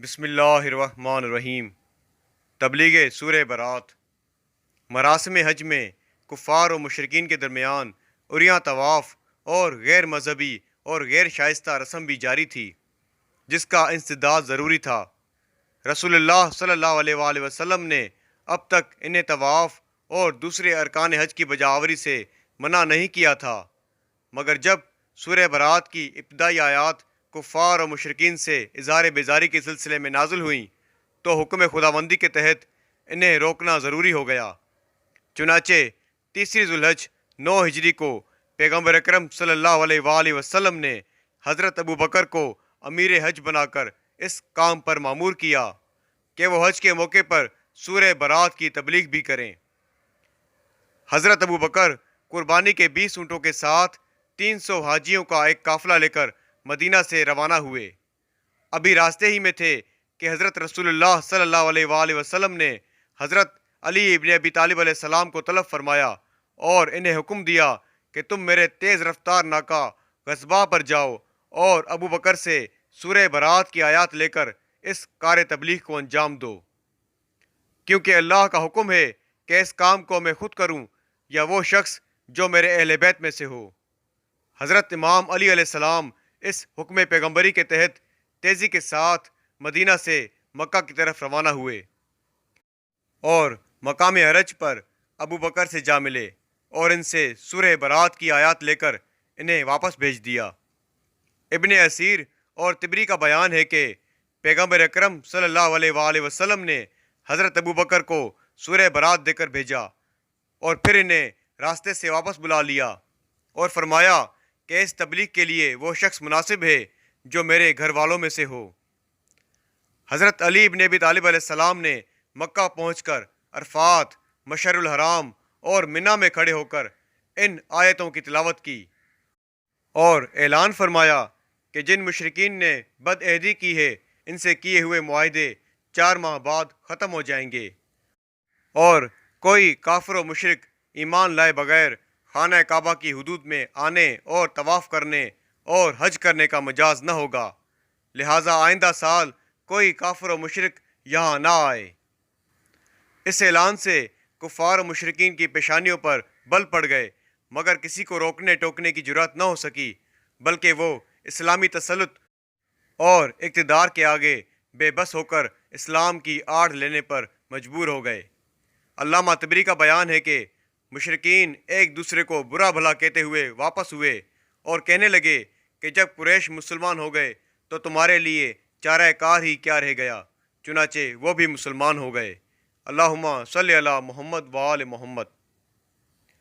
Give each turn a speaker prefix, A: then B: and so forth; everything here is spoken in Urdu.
A: بسم اللہ الرحمن الرحیم۔ تبلیغ سورہ برات۔ مراسم حج میں کفار و مشرکین کے درمیان عریاں طواف اور غیر مذہبی اور غیر شائستہ رسم بھی جاری تھی، جس کا انسداد ضروری تھا۔ رسول اللہ صلی اللہ علیہ وآلہ وسلم نے اب تک انہیں طواف اور دوسرے ارکان حج کی بجاوری سے منع نہیں کیا تھا، مگر جب سورہ برات کی ابتدائی آیات کفار و مشرکین سے اظہار بیزاری کے سلسلے میں نازل ہوئیں تو حکم خداوندی کے تحت انہیں روکنا ضروری ہو گیا۔ چنانچہ تیسری ذوالحج 9 ہجری کو پیغمبر اکرم صلی اللہ علیہ وآلہ وسلم نے حضرت ابو بکر کو امیر حج بنا کر اس کام پر مامور کیا کہ وہ حج کے موقع پر سورہ برات کی تبلیغ بھی کریں۔ حضرت ابو بکر قربانی کے 20 اونٹوں کے ساتھ 300 حاجیوں کا ایک قافلہ لے کر مدینہ سے روانہ ہوئے۔ ابھی راستے ہی میں تھے کہ حضرت رسول اللہ صلی اللہ علیہ وآلہ وسلم نے حضرت علی ابن ابی طالب علیہ السلام کو طلب فرمایا اور انہیں حکم دیا کہ تم میرے تیز رفتار ناکا غزبہ پر جاؤ اور ابو بکر سے سورہ برات کی آیات لے کر اس کار تبلیغ کو انجام دو، کیونکہ اللہ کا حکم ہے کہ اس کام کو میں خود کروں یا وہ شخص جو میرے اہل بیت میں سے ہو۔ حضرت امام علی علیہ السلام اس حکم پیغمبری کے تحت تیزی کے ساتھ مدینہ سے مکہ کی طرف روانہ ہوئے اور مقام حرج پر ابو بکر سے جا ملے اور ان سے سورہ برات کی آیات لے کر انہیں واپس بھیج دیا۔ ابن اسیر اور طبری کا بیان ہے کہ پیغمبر اکرم صلی اللہ علیہ وآلہ وسلم نے حضرت ابو بکر کو سورہ برات دے کر بھیجا اور پھر انہیں راستے سے واپس بلا لیا اور فرمایا کہ اس تبلیغ کے لیے وہ شخص مناسب ہے جو میرے گھر والوں میں سے ہو۔ حضرت علی ابن ابی طالب علیہ السلام نے مکہ پہنچ کر عرفات، مشعر الحرام اور منی میں کھڑے ہو کر ان آیتوں کی تلاوت کی اور اعلان فرمایا کہ جن مشرکین نے بد عہدی کی ہے ان سے کیے ہوئے معاہدے 4 ماہ بعد ختم ہو جائیں گے، اور کوئی کافر و مشرک ایمان لائے بغیر خانہ کعبہ کی حدود میں آنے اور طواف کرنے اور حج کرنے کا مجاز نہ ہوگا، لہٰذا آئندہ سال کوئی کافر و مشرک یہاں نہ آئے۔ اس اعلان سے کفار و مشرکین کی پیشانیوں پر بل پڑ گئے، مگر کسی کو روکنے ٹوکنے کی جرات نہ ہو سکی، بلکہ وہ اسلامی تسلط اور اقتدار کے آگے بے بس ہو کر اسلام کی آڑ لینے پر مجبور ہو گئے۔ علامہ طبری کا بیان ہے کہ مشرکین ایک دوسرے کو برا بھلا کہتے ہوئے واپس ہوئے اور کہنے لگے کہ جب قریش مسلمان ہو گئے تو تمہارے لیے چارہ کار ہی کیا رہ گیا، چنانچہ وہ بھی مسلمان ہو گئے۔ اللہم صلی علی محمد و آل محمد۔